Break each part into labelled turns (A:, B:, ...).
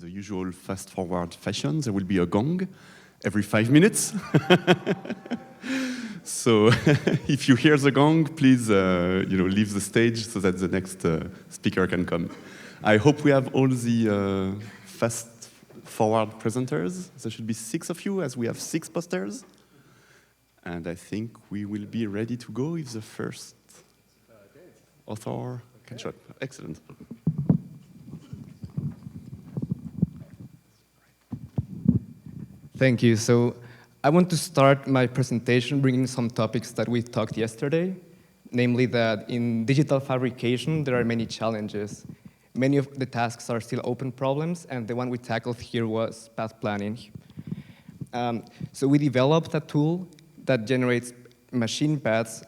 A: the usual fast-forward fashion, there will be a gong every 5 minutes. So if you hear the gong, please leave the stage so that the next speaker can come. I hope we have all the fast-forward presenters. There should be 6 of you, as we have 6 posters. And I think we will be ready to go if the first author can show up. Excellent.
B: Thank you. So I want to start my presentation bringing some topics that we talked yesterday, namely that in digital fabrication, there are many challenges. Many of the tasks are still open problems, and the one we tackled here was path planning. So we developed a tool that generates machine paths,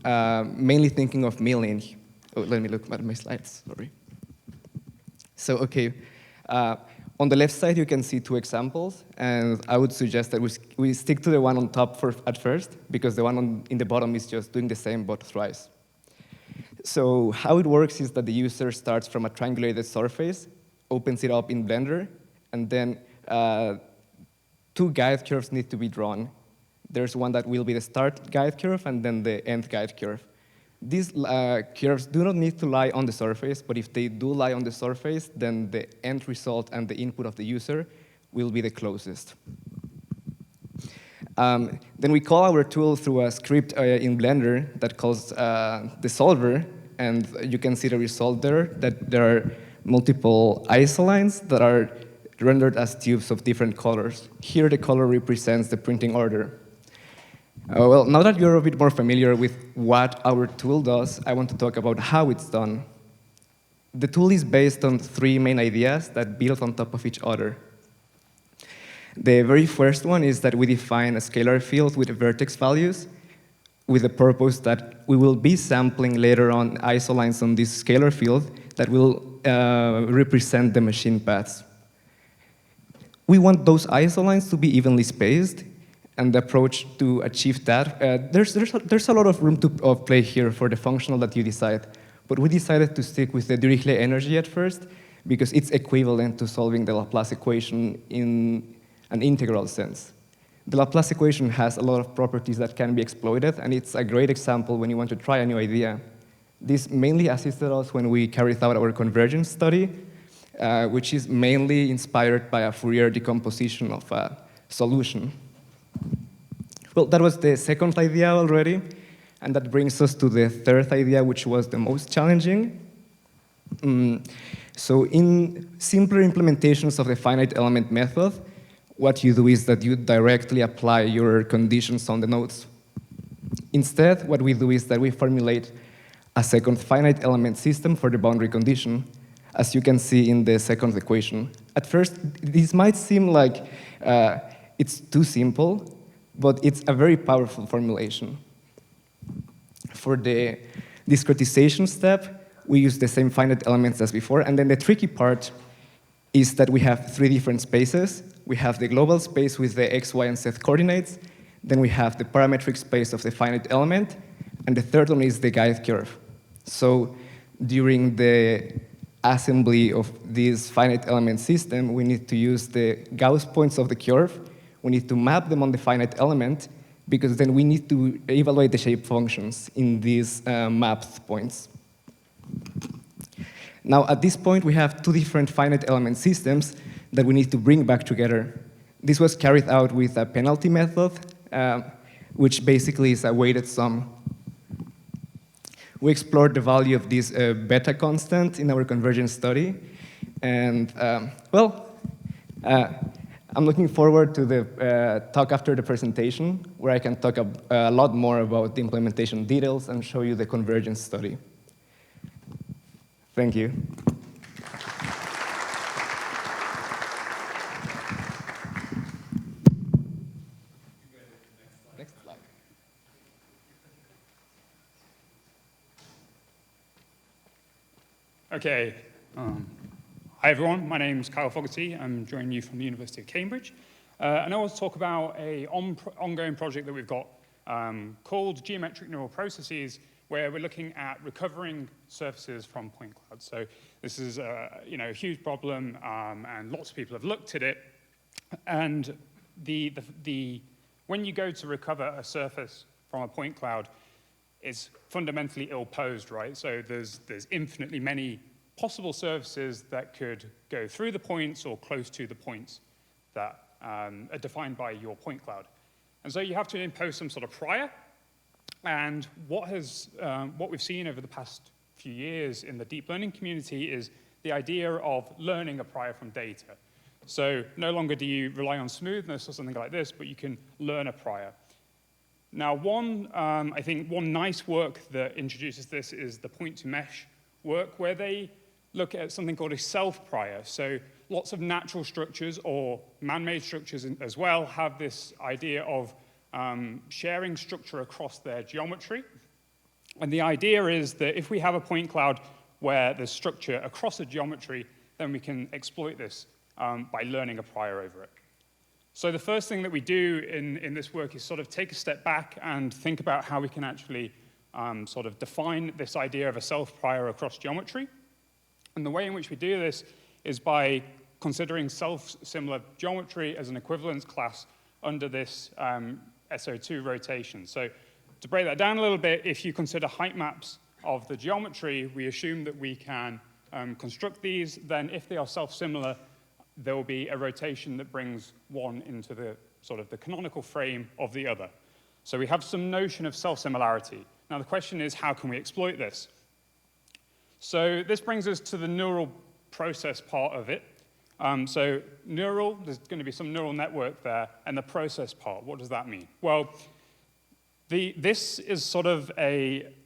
B: mainly thinking of milling. Oh, let me look at my slides, sorry. So, okay. On the left side, you can see 2 examples, and I would suggest that we stick to the one on top at first, because the one in the bottom is just doing the same, but thrice. So how it works is that the user starts from a triangulated surface, opens it up in Blender, and then 2 guide curves need to be drawn. There's one that will be the start guide curve, and then the end guide curve. These curves do not need to lie on the surface, but if they do lie on the surface, then the end result and the input of the user will be the closest. Then we call our tool through a script in Blender that calls the solver, and you can see the result there, that there are multiple isolines that are rendered as tubes of different colors. Here, the color represents the printing order. Well, now that you're a bit more familiar with what our tool does, I want to talk about how it's done. The tool is based on 3 main ideas that build on top of each other. The very first one is that we define a scalar field with vertex values with the purpose that we will be sampling later on isolines on this scalar field that will represent the machine paths. We want those isolines to be evenly spaced, and the approach to achieve that, there's a lot of room to play here for the functional that you decide. But we decided to stick with the Dirichlet energy at first because it's equivalent to solving the Laplace equation in an integral sense. The Laplace equation has a lot of properties that can be exploited, and it's a great example when you want to try a new idea. This mainly assisted us when we carried out our convergence study, which is mainly inspired by a Fourier decomposition of a solution. Well, that was the second idea already, and that brings us to the third idea, which was the most challenging. So in simpler implementations of the finite element method, what you do is that you directly apply your conditions on the nodes. Instead, what we do is that we formulate a second finite element system for the boundary condition, as you can see in the second equation. At first, this might seem like it's too simple, but it's a very powerful formulation. For the discretization step, we use the same finite elements as before, and then the tricky part is that we have 3 different spaces. We have the global space with the x, y, and z coordinates, then we have the parametric space of the finite element, and the third one is the guide curve. So during the assembly of this finite element system, we need to use the Gauss points of the curve. We need to map them on the finite element, because then we need to evaluate the shape functions in these mapped points. Now, at this point, we have 2 different finite element systems that we need to bring back together. This was carried out with a penalty method, which basically is a weighted sum. We explored the value of this beta constant in our convergence study, and I'm looking forward to the talk after the presentation, where I can talk a lot more about the implementation details and show you the convergence study. Thank you. Next slide.
C: Okay. Hi, everyone. My name is Kyle Fogarty. I'm joining you from the University of Cambridge. And I want to talk about an ongoing project that we've got called Geometric Neural Processes, where we're looking at recovering surfaces from point clouds. So this is a huge problem, and lots of people have looked at it. And when you go to recover a surface from a point cloud, it's fundamentally ill-posed, right? So there's infinitely many possible surfaces that could go through the points or close to the points that are defined by your point cloud. And so you have to impose some sort of prior. And what we've seen over the past few years in the deep learning community is the idea of learning a prior from data. So no longer do you rely on smoothness or something like this, but you can learn a prior. Now, I think one nice work that introduces this is the point-to-mesh work, where they look at something called a self-prior. So lots of natural structures or man-made structures as well have this idea of sharing structure across their geometry. And the idea is that if we have a point cloud where there's structure across a geometry, then we can exploit this by learning a prior over it. So the first thing that we do in this work is sort of take a step back and think about how we can actually sort of define this idea of a self-prior across geometry. And the way in which we do this is by considering self-similar geometry as an equivalence class under this SO2 rotation. So to break that down a little bit, if you consider height maps of the geometry, we assume that we can construct these. Then if they are self-similar, there will be a rotation that brings one into the sort of the canonical frame of the other. So we have some notion of self-similarity. Now the question is, how can we exploit this? So this brings us to the neural process part of it. So neural, there's going to be some neural network there, and the process part, what does that mean? Well, this is sort of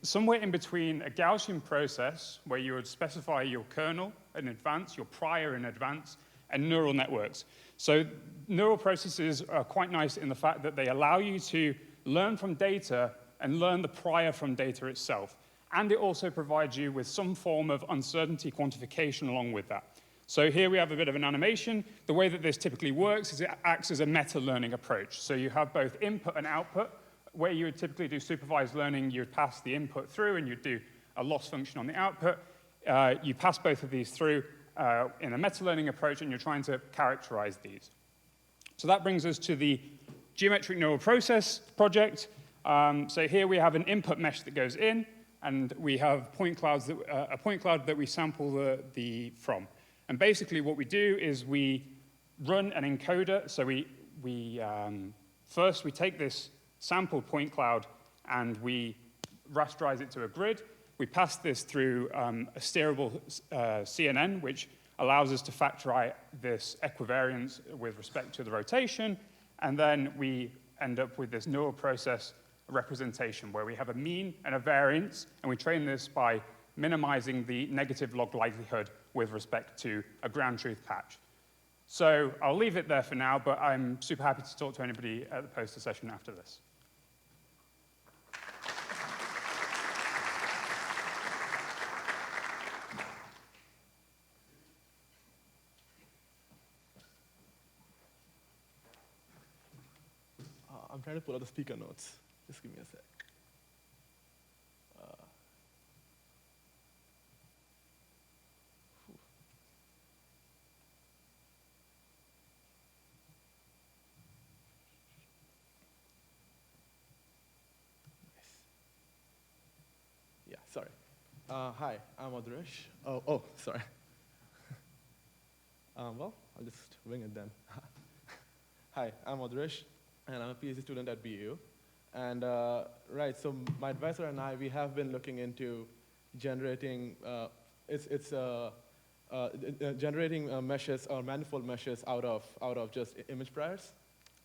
C: somewhere in between a Gaussian process, where you would specify your kernel in advance, your prior in advance, and neural networks. So neural processes are quite nice in the fact that they allow you to learn from data and learn the prior from data itself. And it also provides you with some form of uncertainty quantification along with that. So here we have a bit of an animation. The way that this typically works is it acts as a meta-learning approach. So you have both input and output. Where you would typically do supervised learning, you would pass the input through and you'd do a loss function on the output. You pass both of these through in a meta-learning approach, and you're trying to characterize these. So that brings us to the geometric neural process project. So here we have an input mesh that goes in, and we have a point cloud that we sample from. And basically what we do is we run an encoder. So first we take this sampled point cloud and we rasterize it to a grid. We pass this through a steerable CNN, which allows us to factor out this equivariance with respect to the rotation. And then we end up with this neural process representation where we have a mean and a variance, and we train this by minimizing the negative log likelihood with respect to a ground truth patch. So I'll leave it there for now, but I'm super happy to talk to anybody at the poster session after this.
D: I'm trying to pull out the speaker notes. Just give me a sec. Yeah, sorry. Hi, I'm Adrish. Oh, sorry. Well, I'll just wing it then. Hi, I'm Adrish, and I'm a PhD student at BU. And right, so my advisor and I, we have been looking into generating generating meshes or manifold meshes out of just image priors.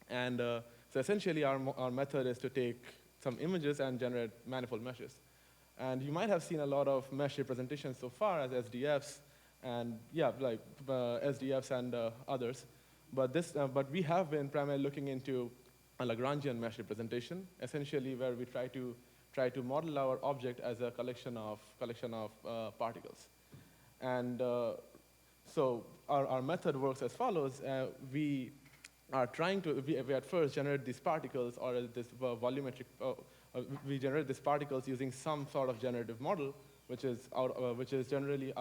D: And so essentially, our method is to take some images and generate manifold meshes. And you might have seen a lot of mesh representations so far as SDFs and SDFs and others. But we have been primarily looking into a Lagrangian mesh representation, essentially where we try to model our object as a collection of particles. And so our method works as follows. We at first generate these particles or this volumetric we generate these particles using some sort of generative model, which is generally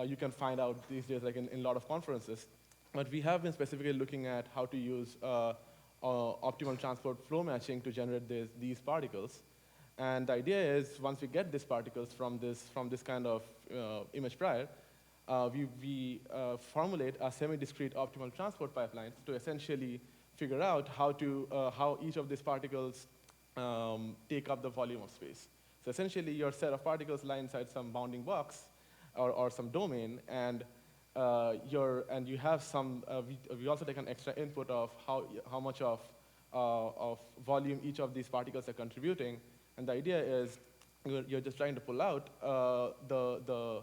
D: you can find out these days like in a lot of conferences. But we have been specifically looking at how to use optimal transport flow matching to generate these particles. And the idea is once we get these particles from this kind of image prior, we formulate a semi-discrete optimal transport pipeline to essentially figure out how each of these particles take up the volume of space. So essentially, your set of particles lie inside some bounding box or some domain, and you have some. We also take an extra input of how much of volume each of these particles are contributing, and the idea is you're just trying to pull out the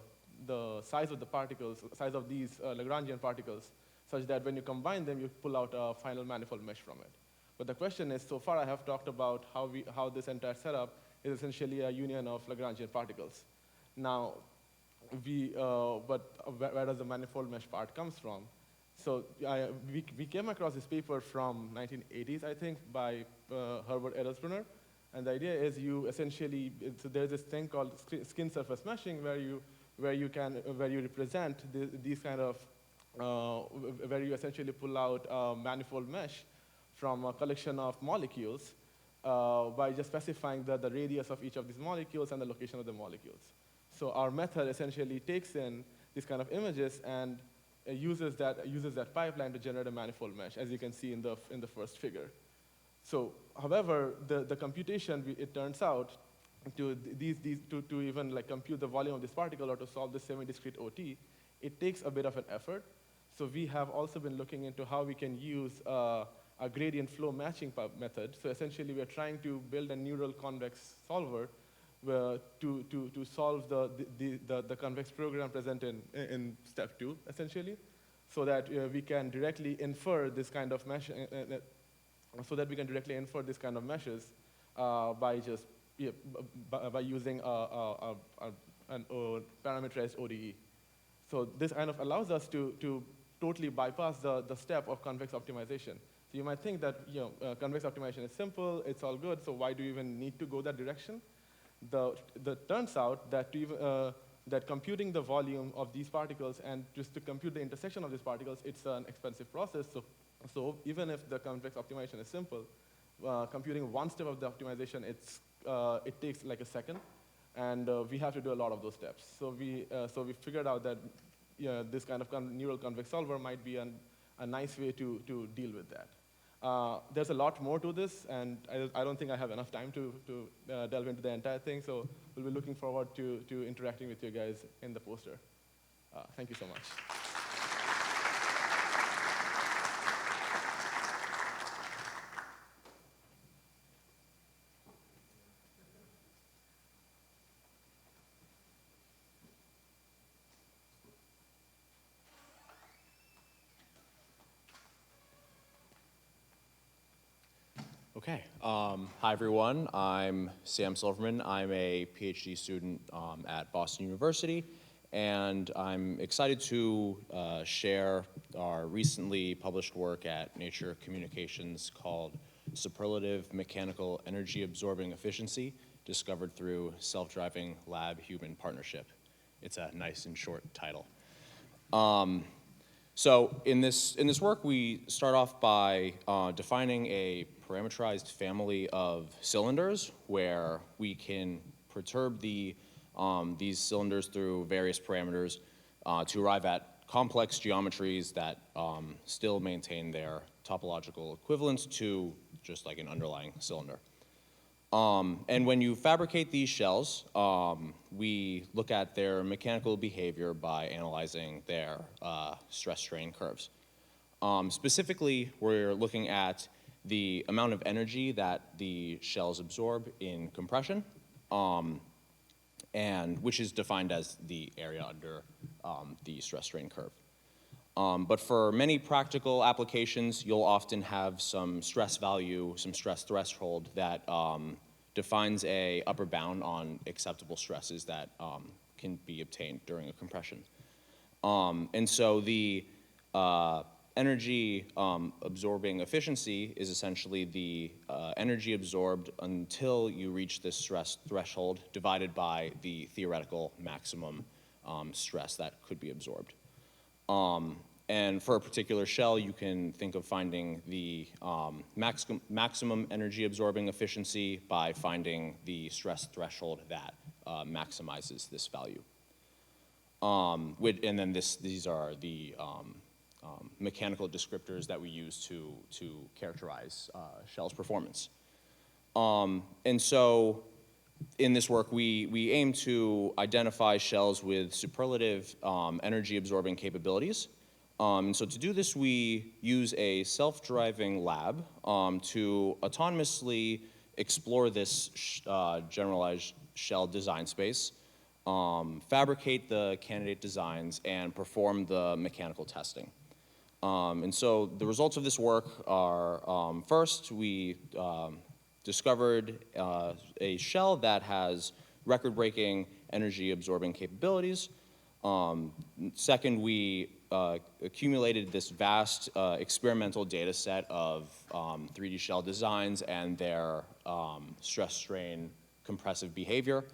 D: size of the particles, size of these Lagrangian particles, such that when you combine them, you pull out a final manifold mesh from it. But the question is, so far I have talked about how this entire setup is essentially a union of Lagrangian particles. Now, but where does the manifold mesh part comes from? So we came across this paper from 1980s, I think, by Herbert Edelspruner. And the idea is you essentially, so there's this thing called skin surface meshing where you represent these kind of, where you essentially pull out a manifold mesh from a collection of molecules by just specifying the radius of each of these molecules and the location of the molecules. So our method essentially takes in these kind of images and uses that pipeline to generate a manifold mesh, as you can see in the first figure. So, however, the computation, it turns out, to even like compute the volume of this particle or to solve this semi-discrete OT, it takes a bit of an effort. So we have also been looking into how we can use a gradient flow matching method. So essentially, we are trying to build a neural convex solver to solve the convex program present in step 2, essentially, so that we can directly infer this kind of mesh, meshes by just by using a parameterized ODE. So this kind of allows us to totally bypass the step of convex optimization. So you might think that convex optimization is simple, it's all good, so why do you even need to go that direction? Turns out that that computing the volume of these particles and just to compute the intersection of these particles, it's an expensive process. So even if the convex optimization is simple, computing one step of the optimization, it takes like a second, and we have to do a lot of those steps. So we figured out that this kind of neural convex solver might be a nice way to deal with that. There's a lot more to this, and I don't think I have enough time to delve into the entire thing, so we'll be looking forward to interacting with you guys in the poster. Thank you so much.
E: Okay. Hi, everyone. I'm Sam Silverman. I'm a PhD student at Boston University, and I'm excited to share our recently published work at Nature Communications called Superlative Mechanical Energy Absorbing Efficiency, discovered through self-driving lab-human partnership. It's a nice and short title. So in this work, we start off by defining a parameterized family of cylinders where we can perturb these cylinders through various parameters to arrive at complex geometries that still maintain their topological equivalence to just like an underlying cylinder. And when you fabricate these shells, we look at their mechanical behavior by analyzing their stress-strain curves. Specifically, we're looking at the amount of energy that the shells absorb in compression, and which is defined as the area under the stress-strain curve. But for many practical applications, you'll often have some stress value, some stress threshold that defines a upper bound on acceptable stresses that can be obtained during a compression. And so the energy absorbing efficiency is essentially the energy absorbed until you reach this stress threshold divided by the theoretical maximum stress that could be absorbed. And for a particular shell, you can think of finding the maximum energy absorbing efficiency by finding the stress threshold that maximizes this value. And then these are the mechanical descriptors that we use to characterize shell's performance. And so in this work, we aim to identify shells with superlative energy absorbing capabilities. And so to do this, we use a self-driving lab to autonomously explore this generalized shell design space, fabricate the candidate designs, and perform the mechanical testing. And so the results of this work are, first, we discovered a shell that has record-breaking energy-absorbing capabilities. Second, we accumulated this vast experimental data set of 3D shell designs and their stress-strain compressive behavior.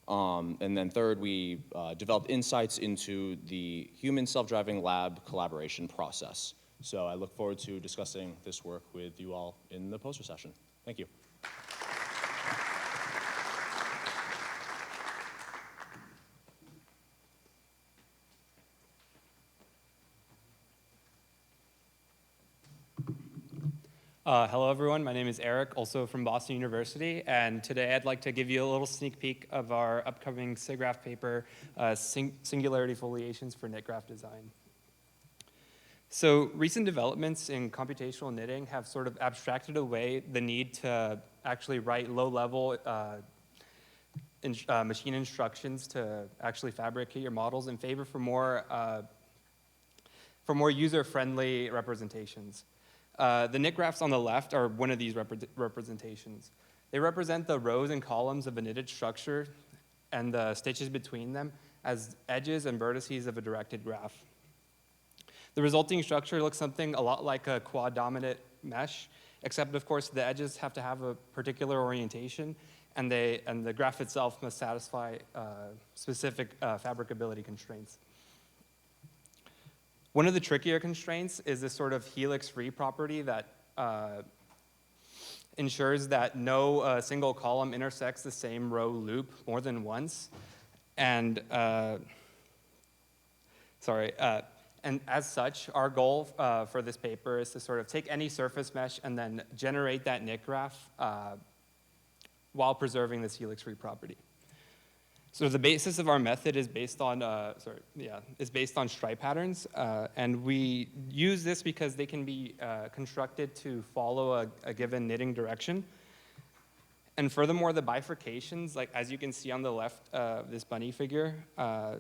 E: And then third, we developed insights into the human self-driving lab collaboration process. So I look forward to discussing this work with you all in the poster session. Thank you.
F: Hello, everyone. My name is Erick, also from Boston University, and today I'd like to give you a little sneak peek of our upcoming SIGGRAPH paper, Singularity Foliations for Knit Graph Design. So recent developments in computational knitting have sort of abstracted away the need to actually write low-level machine instructions to actually fabricate your models in favor for more user-friendly representations. The knit graphs on the left are one of these representations. They represent the rows and columns of a knitted structure and the stitches between them as edges and vertices of a directed graph. The resulting structure looks something a lot like a quad-dominant mesh, except of course the edges have to have a particular orientation, and the graph itself must satisfy specific fabricability constraints. One of the trickier constraints is this sort of helix-free property that ensures that no single column intersects the same row loop more than once. And and as such, our goal for this paper is to sort of take any surface mesh and then generate that knit graph while preserving this helix-free property. So the basis of our method is based on stripe patterns, and we use this because they can be constructed to follow a given knitting direction. And furthermore, the bifurcations, like as you can see on the left of this bunny figure,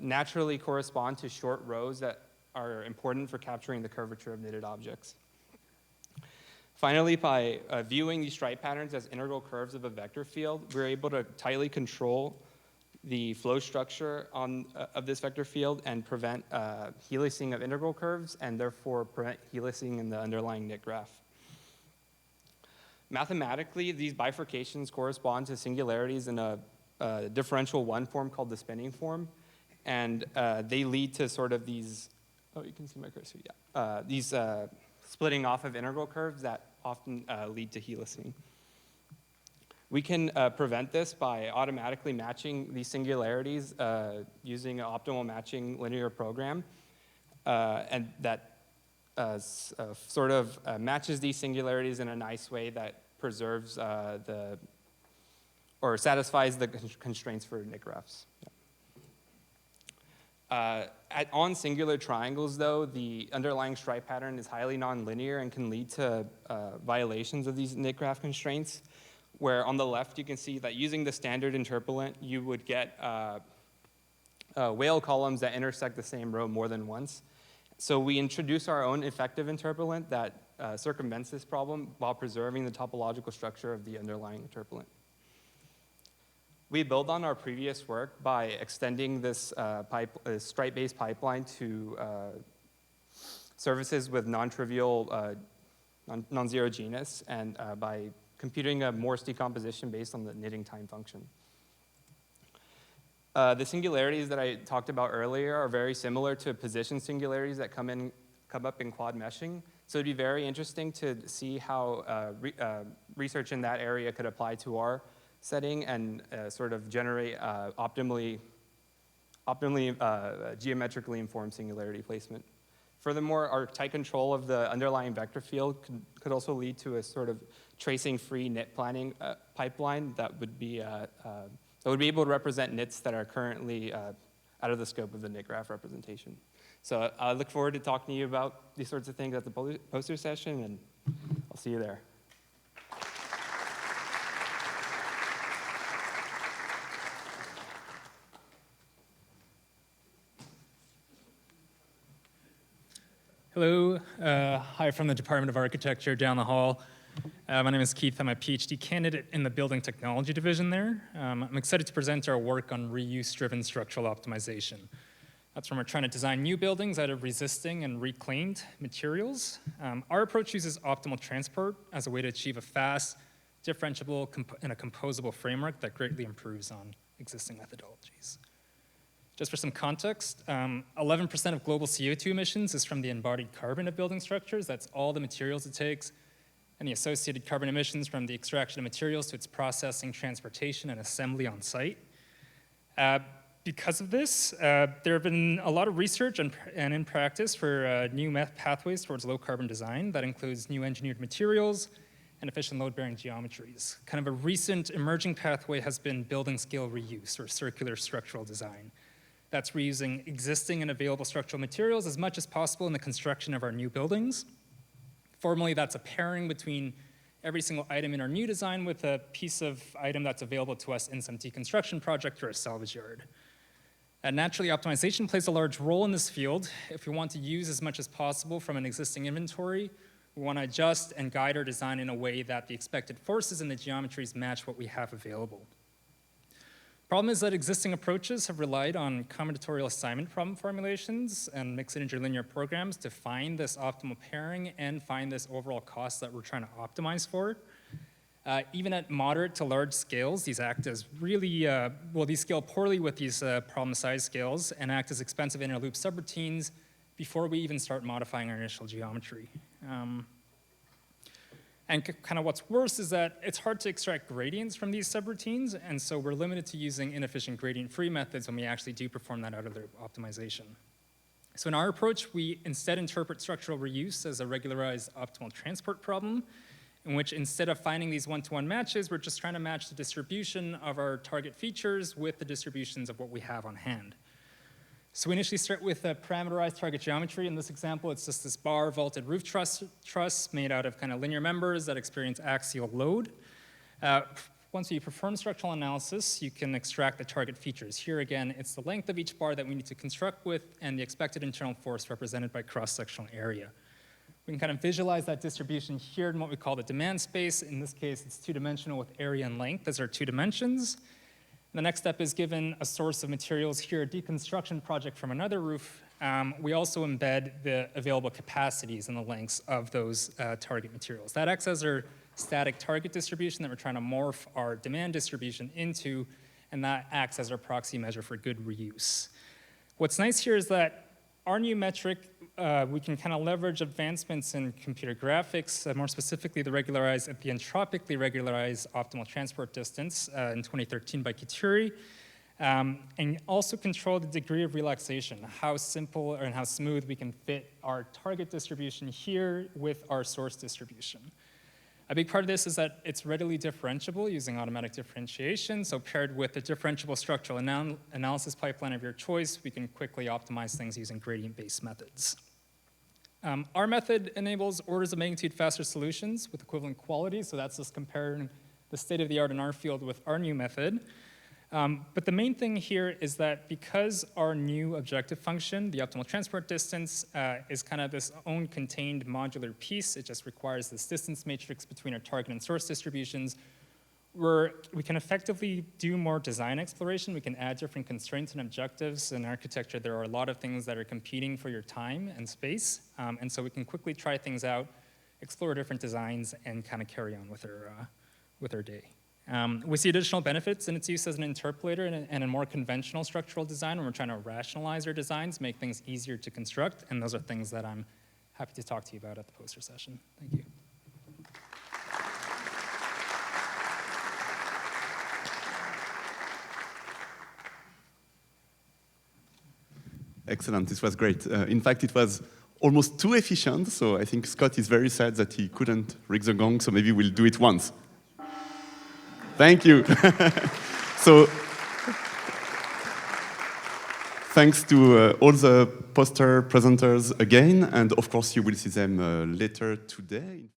F: naturally correspond to short rows that are important for capturing the curvature of knitted objects. Finally, by viewing these stripe patterns as integral curves of a vector field, we're able to tightly control the flow structure of this vector field and prevent helixing of integral curves, and therefore prevent helixing in the underlying knit graph. Mathematically, these bifurcations correspond to singularities in a differential one form called the spinning form, and they lead to sort of these, oh, you can see my cursor, yeah, these splitting off of integral curves that often lead to helixing. We can prevent this by automatically matching these singularities using an optimal matching linear program, and that sort of matches these singularities in a nice way that preserves or satisfies the constraints for knit graphs. Yeah. On singular triangles, though, the underlying stripe pattern is highly nonlinear and can lead to violations of these knit graph constraints, where on the left you can see that using the standard interpolant, you would get whale columns that intersect the same row more than once. So we introduce our own effective interpolant that circumvents this problem while preserving the topological structure of the underlying interpolant. We build on our previous work by extending this stripe-based pipeline to surfaces with non-trivial, non-zero genus, and by computing a Morse decomposition based on the knitting time function. The singularities that I talked about earlier are very similar to position singularities that come up in quad meshing. So it'd be very interesting to see how research in that area could apply to our setting and sort of generate optimally geometrically informed singularity placement. Furthermore, our tight control of the underlying vector field could also lead to a sort of tracing-free knit planning pipeline that would be able to represent knits that are currently out of the scope of the knit graph representation. So I look forward to talking to you about these sorts of things at the poster session, and I'll see you there.
G: Hello, hi from the Department of Architecture down the hall. My name is Keith. I'm a PhD candidate in the Building Technology Division there. I'm excited to present our work on reuse-driven structural optimization. That's when we're trying to design new buildings out of resisting and reclaimed materials. Our approach uses optimal transport as a way to achieve a fast, differentiable, and a composable framework that greatly improves on existing methodologies. Just for some context, 11% of global CO2 emissions is from the embodied carbon of building structures. That's all the materials it takes, and the associated carbon emissions from the extraction of materials to its processing, transportation, and assembly on site. Because of this, there have been a lot of research and in practice for new pathways towards low carbon design. That includes new engineered materials and efficient load-bearing geometries. Kind of a recent emerging pathway has been building scale reuse, or circular structural design. That's reusing existing and available structural materials as much as possible in the construction of our new buildings. Formally, that's a pairing between every single item in our new design with a piece of item that's available to us in some deconstruction project or a salvage yard. And naturally, optimization plays a large role in this field. If we want to use as much as possible from an existing inventory, we want to adjust and guide our design in a way that the expected forces and the geometries match what we have available. Problem is that existing approaches have relied on combinatorial assignment problem formulations and mixed integer linear programs to find this optimal pairing and find this overall cost that we're trying to optimize for. Even at moderate to large scales, these act as really, these scale poorly with these problem size scales and act as expensive inner loop subroutines before we even start modifying our initial geometry. And kind of what's worse is that it's hard to extract gradients from these subroutines, and so we're limited to using inefficient gradient-free methods when we actually do perform that out of the optimization. So in our approach, we instead interpret structural reuse as a regularized optimal transport problem, in which instead of finding these one-to-one matches, we're just trying to match the distribution of our target features with the distributions of what we have on hand. So we initially start with a parameterized target geometry. In this example, it's just this bar vaulted roof truss made out of kind of linear members that experience axial load. Once you perform structural analysis, you can extract the target features. Here again, it's the length of each bar that we need to construct with and the expected internal force represented by cross-sectional area. We can kind of visualize that distribution here in what we call the demand space. In this case, it's two-dimensional with area and length as our two dimensions. The next step is given a source of materials here, a deconstruction project from another roof. We also embed the available capacities and the lengths of those target materials. That acts as our static target distribution that we're trying to morph our demand distribution into, and that acts as our proxy measure for good reuse. What's nice here is that our new metric, we can kind of leverage advancements in computer graphics, more specifically the entropically regularized optimal transport distance in 2013 by Kituri, and also control the degree of relaxation, how simple and how smooth we can fit our target distribution here with our source distribution. A big part of this is that it's readily differentiable using automatic differentiation. So paired with a differentiable structural analysis pipeline of your choice, we can quickly optimize things using gradient-based methods. Our method enables orders of magnitude faster solutions with equivalent quality. So that's just comparing the state of the art in our field with our new method. But the main thing here is that because our new objective function, the optimal transport distance, is kind of this own contained modular piece, it just requires this distance matrix between our target and source distributions, we can effectively do more design exploration. We can add different constraints and objectives. In architecture, there are a lot of things that are competing for your time and space. And so we can quickly try things out, explore different designs, and kind of carry on with our day. We see additional benefits in its use as an interpolator and in more conventional structural design when we're trying to rationalize our designs, make things easier to construct. And those are things that I'm happy to talk to you about at the poster session. Thank you.
A: Excellent, this was great. In fact, it was almost too efficient, so I think Scott is very sad that he couldn't rig the gong, so maybe we'll do it once. Thank you. So, thanks to all the poster presenters again, and of course you will see them later today.